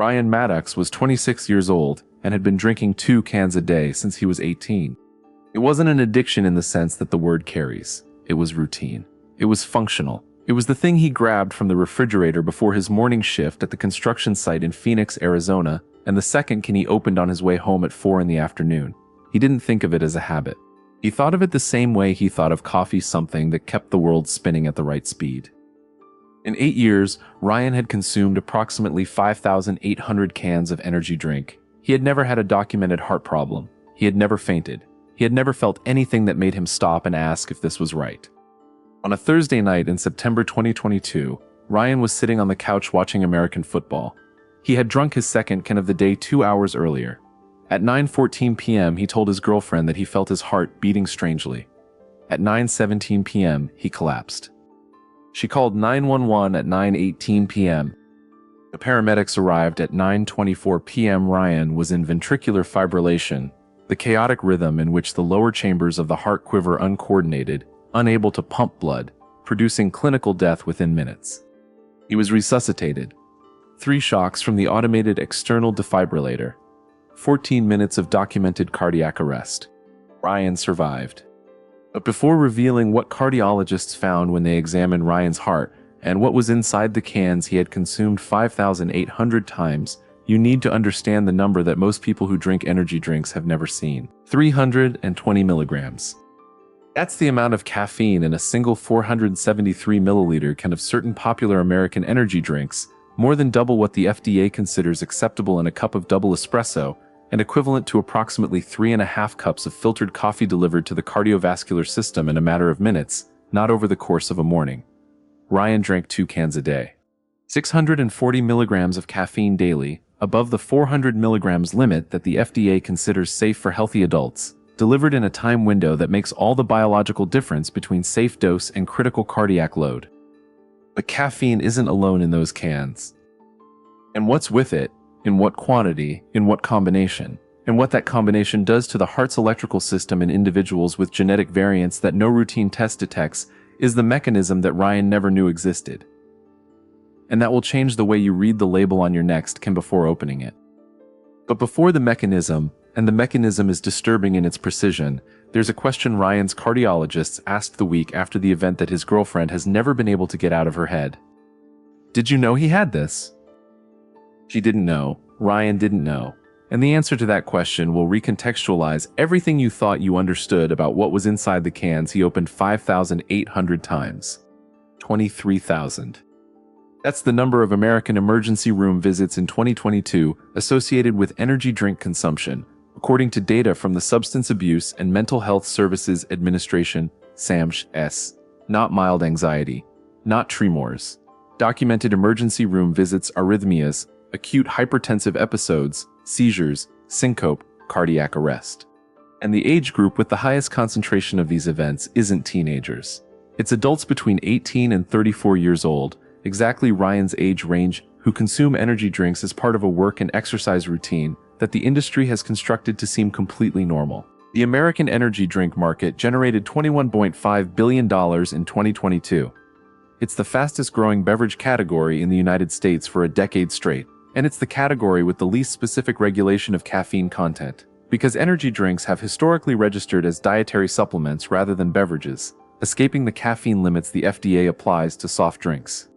Ryan Maddox was 26 years old and had been drinking 2 cans a day since he was 18. It wasn't an addiction in the sense that the word carries. It was routine. It was functional. It was the thing he grabbed from the refrigerator before his morning shift at the construction site in Phoenix, Arizona, and the second can he opened on his way home at 4 in the afternoon. He didn't think of it as a habit. He thought of it the same way he thought of coffee, something that kept the world spinning at the right speed. In 8 years, Ryan had consumed approximately 5,800 cans of energy drink. He had never had a documented heart problem. He had never fainted. He had never felt anything that made him stop and ask if this was right. On a Thursday night in September 2022, Ryan was sitting on the couch watching American football. He had drunk his second can of the day 2 hours earlier. At 9:14 p.m., he told his girlfriend that he felt his heart beating strangely. At 9:17 p.m., he collapsed. She called 911 at 9:18 p.m. The paramedics arrived at 9:24 p.m. Ryan was in ventricular fibrillation, the chaotic rhythm in which the lower chambers of the heart quiver uncoordinated, unable to pump blood, producing clinical death within minutes. He was resuscitated. 3 shocks from the automated external defibrillator. 14 minutes of documented cardiac arrest. Ryan survived. But before revealing what cardiologists found when they examined Ryan's heart and what was inside the cans he had consumed 5,800 times, you need to understand the number that most people who drink energy drinks have never seen. 320 milligrams. That's the amount of caffeine in a single 473 milliliter can of certain popular American energy drinks, more than double what the FDA considers acceptable in a cup of double espresso, and equivalent to approximately 3.5 cups of filtered coffee delivered to the cardiovascular system in a matter of minutes, not over the course of a morning. Ryan drank 2 cans a day. 640 milligrams of caffeine daily, above the 400 milligrams limit that the FDA considers safe for healthy adults, delivered in a time window that makes all the biological difference between safe dose and critical cardiac load. But caffeine isn't alone in those cans. And what's with it? In what quantity, in what combination, and what that combination does to the heart's electrical system in individuals with genetic variants that no routine test detects is the mechanism that Ryan never knew existed. And that will change the way you read the label on your next can before opening it. But before the mechanism, and the mechanism is disturbing in its precision, there's a question Ryan's cardiologists asked the week after the event that his girlfriend has never been able to get out of her head. Did you know he had this? She didn't know. Ryan didn't know. And the answer to that question will recontextualize everything you thought you understood about what was inside the cans he opened 5,800 times. 23,000. That's the number of American emergency room visits in 2022 associated with energy drink consumption, according to data from the Substance Abuse and Mental Health Services Administration, SAMHS. Not mild anxiety. Not tremors. Documented emergency room visits, arrhythmias, acute hypertensive episodes, seizures, syncope, cardiac arrest. And the age group with the highest concentration of these events isn't teenagers. It's adults between 18 and 34 years old, exactly Ryan's age range, who consume energy drinks as part of a work and exercise routine that the industry has constructed to seem completely normal. The American energy drink market generated $21.5 billion in 2022. It's the fastest growing beverage category in the United States for a decade straight. And it's the category with the least specific regulation of caffeine content, because energy drinks have historically registered as dietary supplements rather than beverages, escaping the caffeine limits the FDA applies to soft drinks.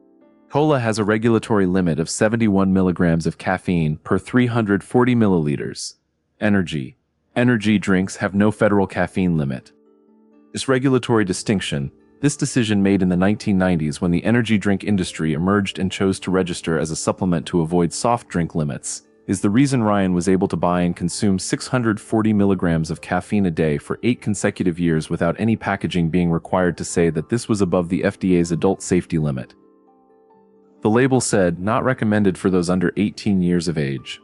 Cola has a regulatory limit of 71 milligrams of caffeine per 340 milliliters. Energy drinks have no federal caffeine limit. This regulatory distinction, this decision made in the 1990s when the energy drink industry emerged and chose to register as a supplement to avoid soft drink limits, is the reason Ryan was able to buy and consume 640 milligrams of caffeine a day for 8 consecutive years without any packaging being required to say that this was above the FDA's adult safety limit. The label said, not recommended for those under 18 years of age.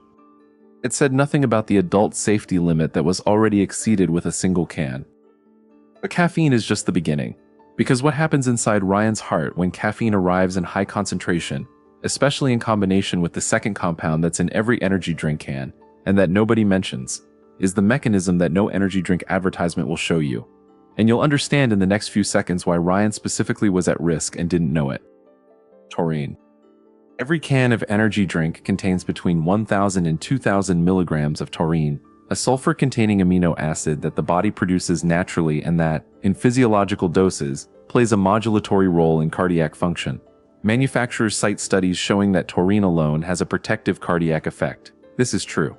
It said nothing about the adult safety limit that was already exceeded with a single can. But caffeine is just the beginning. Because what happens inside Ryan's heart when caffeine arrives in high concentration, especially in combination with the second compound that's in every energy drink can, and that nobody mentions, is the mechanism that no energy drink advertisement will show you. And you'll understand in the next few seconds why Ryan specifically was at risk and didn't know it. Taurine. Every can of energy drink contains between 1,000 and 2,000 milligrams of taurine, a sulfur-containing amino acid that the body produces naturally and that, in physiological doses, plays a modulatory role in cardiac function. Manufacturers cite studies showing that taurine alone has a protective cardiac effect. This is true.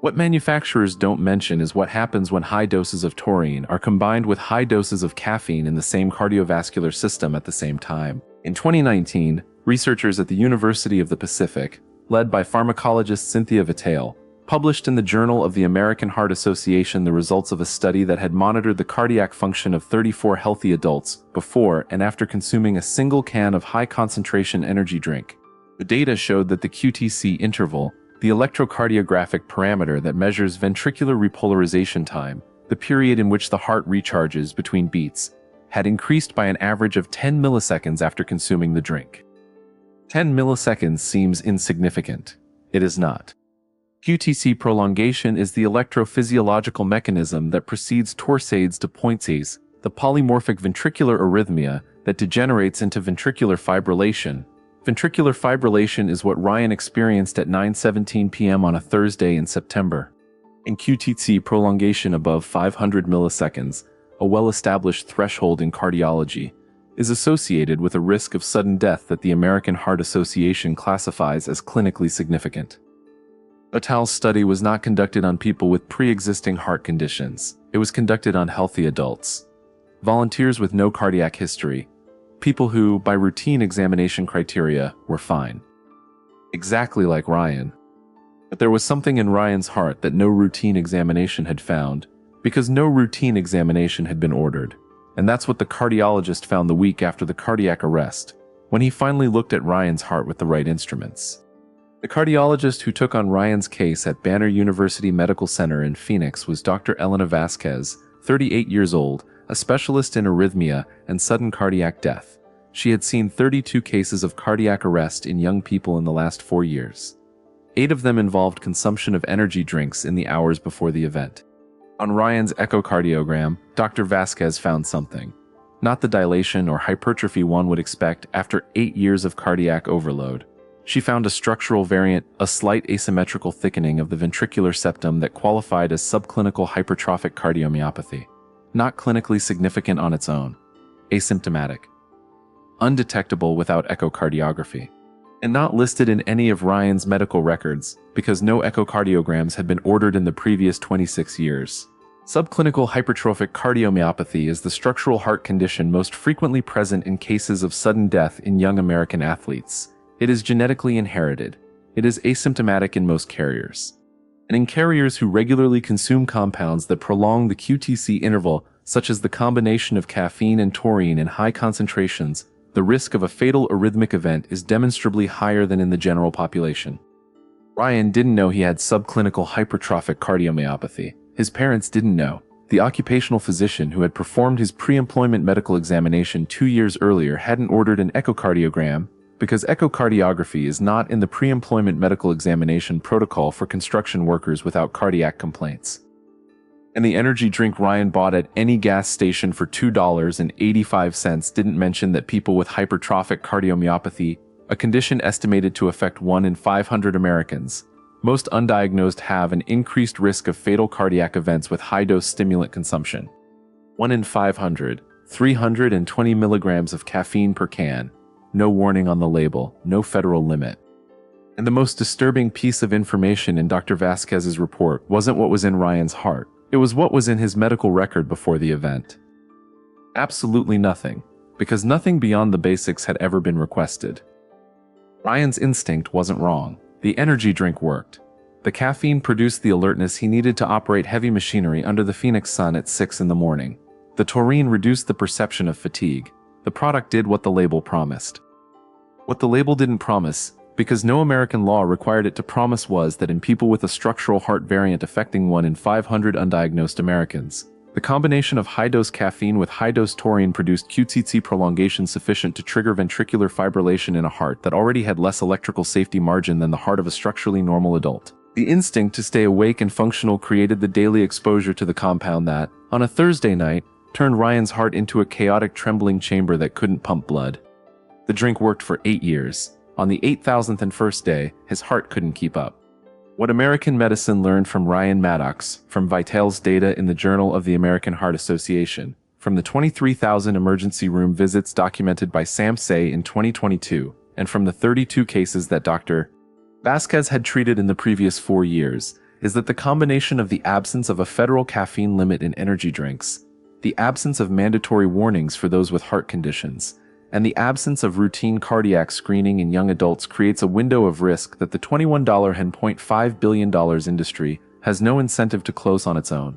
What manufacturers don't mention is what happens when high doses of taurine are combined with high doses of caffeine in the same cardiovascular system at the same time. In 2019, researchers at the University of the Pacific, led by pharmacologist Cynthia Vitale, published in the Journal of the American Heart Association the results of a study that had monitored the cardiac function of 34 healthy adults before and after consuming a single can of high-concentration energy drink. The data showed that the QTC interval, the electrocardiographic parameter that measures ventricular repolarization time, the period in which the heart recharges between beats, had increased by an average of 10 milliseconds after consuming the drink. 10 milliseconds seems insignificant. It is not. QTC prolongation is the electrophysiological mechanism that precedes torsades to pointes, the polymorphic ventricular arrhythmia that degenerates into ventricular fibrillation. Ventricular fibrillation is what Ryan experienced at 9:17 p.m. on a Thursday in September. In QTC prolongation above 500 milliseconds, a well-established threshold in cardiology, is associated with a risk of sudden death that the American Heart Association classifies as clinically significant. Vitale's study was not conducted on people with pre-existing heart conditions. It was conducted on healthy adults. Volunteers with no cardiac history, people who, by routine examination criteria, were fine. Exactly like Ryan. But there was something in Ryan's heart that no routine examination had found, because no routine examination had been ordered. And that's what the cardiologist found the week after the cardiac arrest, when he finally looked at Ryan's heart with the right instruments. The cardiologist who took on Ryan's case at Banner University Medical Center in Phoenix was Dr. Elena Vasquez, 38 years old, a specialist in arrhythmia and sudden cardiac death. She had seen 32 cases of cardiac arrest in young people in the last 4 years. 8 of them involved consumption of energy drinks in the hours before the event. On Ryan's echocardiogram, Dr. Vasquez found something. Not the dilation or hypertrophy one would expect after 8 years of cardiac overload. She found a structural variant, a slight asymmetrical thickening of the ventricular septum that qualified as subclinical hypertrophic cardiomyopathy. Not clinically significant on its own. Asymptomatic. Undetectable without echocardiography. And not listed in any of Ryan's medical records, because no echocardiograms had been ordered in the previous 26 years. Subclinical hypertrophic cardiomyopathy is the structural heart condition most frequently present in cases of sudden death in young American athletes. It is genetically inherited. It is asymptomatic in most carriers. And in carriers who regularly consume compounds that prolong the QTC interval, such as the combination of caffeine and taurine in high concentrations, the risk of a fatal arrhythmic event is demonstrably higher than in the general population. Ryan didn't know he had subclinical hypertrophic cardiomyopathy. His parents didn't know. The occupational physician who had performed his pre-employment medical examination 2 years earlier hadn't ordered an echocardiogram, because echocardiography is not in the pre-employment medical examination protocol for construction workers without cardiac complaints. And the energy drink Ryan bought at any gas station for $2.85 didn't mention that people with hypertrophic cardiomyopathy, a condition estimated to affect 1 in 500 Americans, most undiagnosed have an increased risk of fatal cardiac events with high-dose stimulant consumption. 1 in 500, 320 milligrams of caffeine per can. No warning on the label, no federal limit. And the most disturbing piece of information in Dr. Vasquez's report wasn't what was in Ryan's heart. It was what was in his medical record before the event. Absolutely nothing, because nothing beyond the basics had ever been requested. Ryan's instinct wasn't wrong. The energy drink worked. The caffeine produced the alertness he needed to operate heavy machinery under the Phoenix sun at 6 in the morning. The taurine reduced the perception of fatigue. The product did what the label promised. What the label didn't promise, because no American law required it to promise, was that in people with a structural heart variant affecting 1 in 500 undiagnosed Americans, the combination of high-dose caffeine with high-dose taurine produced QTC prolongation sufficient to trigger ventricular fibrillation in a heart that already had less electrical safety margin than the heart of a structurally normal adult. The instinct to stay awake and functional created the daily exposure to the compound that, on a Thursday night, turned Ryan's heart into a chaotic trembling chamber that couldn't pump blood. The drink worked for 8 years. On the 8,001st day, his heart couldn't keep up. What American medicine learned from Ryan Maddox, from Vitale's data in the Journal of the American Heart Association, from the 23,000 emergency room visits documented by Sam Say in 2022, and from the 32 cases that Dr. Vasquez had treated in the previous 4 years, is that the combination of the absence of a federal caffeine limit in energy drinks, the absence of mandatory warnings for those with heart conditions, and the absence of routine cardiac screening in young adults creates a window of risk that the $21.5 billion industry has no incentive to close on its own.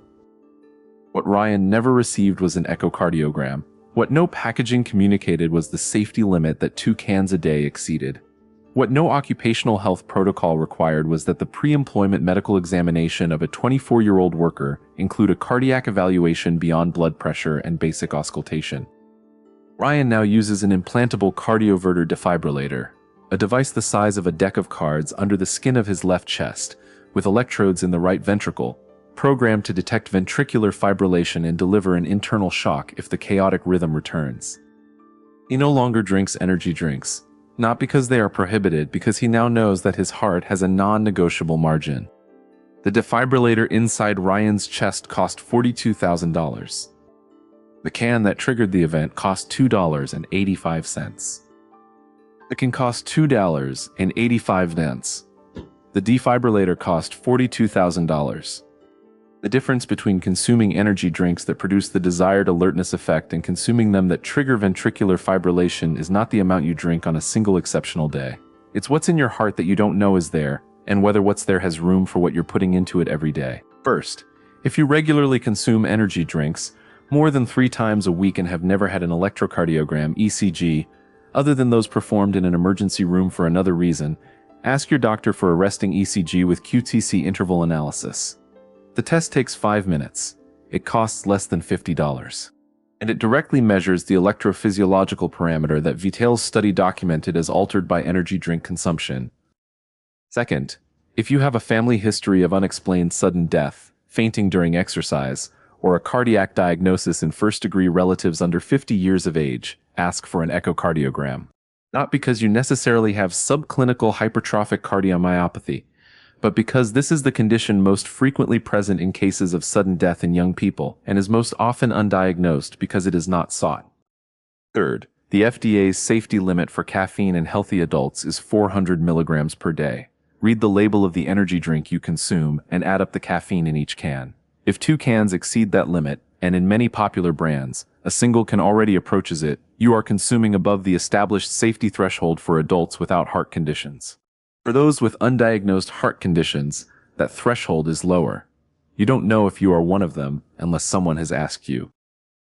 What Ryan never received was an echocardiogram. What no packaging communicated was the safety limit that 2 cans a day exceeded. What no occupational health protocol required was that the pre-employment medical examination of a 24-year-old worker include a cardiac evaluation beyond blood pressure and basic auscultation. Ryan now uses an implantable cardioverter defibrillator, a device the size of a deck of cards under the skin of his left chest, with electrodes in the right ventricle, programmed to detect ventricular fibrillation and deliver an internal shock if the chaotic rhythm returns. He no longer drinks energy drinks, not because they are prohibited, because he now knows that his heart has a non-negotiable margin. The defibrillator inside Ryan's chest cost $42,000. The can that triggered the event cost $2.85. It can cost $2.85. The defibrillator cost $42,000. The difference between consuming energy drinks that produce the desired alertness effect and consuming them that trigger ventricular fibrillation is not the amount you drink on a single exceptional day. It's what's in your heart that you don't know is there, and whether what's there has room for what you're putting into it every day. First, if you regularly consume energy drinks, more than 3 times a week and have never had an electrocardiogram (ECG), other than those performed in an emergency room for another reason, ask your doctor for a resting ECG with QTC interval analysis. The test takes 5 minutes. It costs less than $50. And it directly measures the electrophysiological parameter that Vitale's study documented as altered by energy drink consumption. Second, if you have a family history of unexplained sudden death, fainting during exercise, or a cardiac diagnosis in first-degree relatives under 50 years of age, ask for an echocardiogram. Not because you necessarily have subclinical hypertrophic cardiomyopathy, but because this is the condition most frequently present in cases of sudden death in young people and is most often undiagnosed because it is not sought. Third, the FDA's safety limit for caffeine in healthy adults is 400 milligrams per day. Read the label of the energy drink you consume and add up the caffeine in each can. If 2 cans exceed that limit, and in many popular brands, a single can already approaches it, you are consuming above the established safety threshold for adults without heart conditions. For those with undiagnosed heart conditions, that threshold is lower. You don't know if you are one of them unless someone has asked you.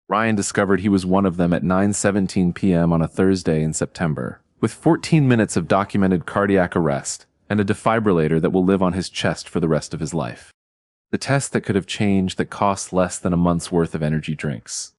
Ryan discovered he was one of them at 9:17 p.m. on a Thursday in September, with 14 minutes of documented cardiac arrest and a defibrillator that will live on his chest for the rest of his life. The test that could have changed that costs less than a month's worth of energy drinks.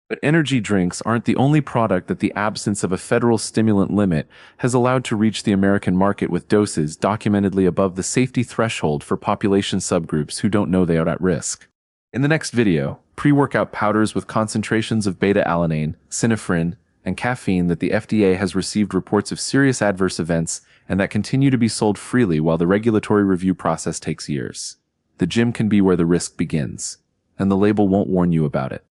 But energy drinks aren't the only product that the absence of a federal stimulant limit has allowed to reach the American market with doses documentedly above the safety threshold for population subgroups who don't know they are at risk. In the next video, pre-workout powders with concentrations of beta-alanine, synephrine, and caffeine that the FDA has received reports of serious adverse events and that continue to be sold freely while the regulatory review process takes years. The gym can be where the risk begins, and the label won't warn you about it.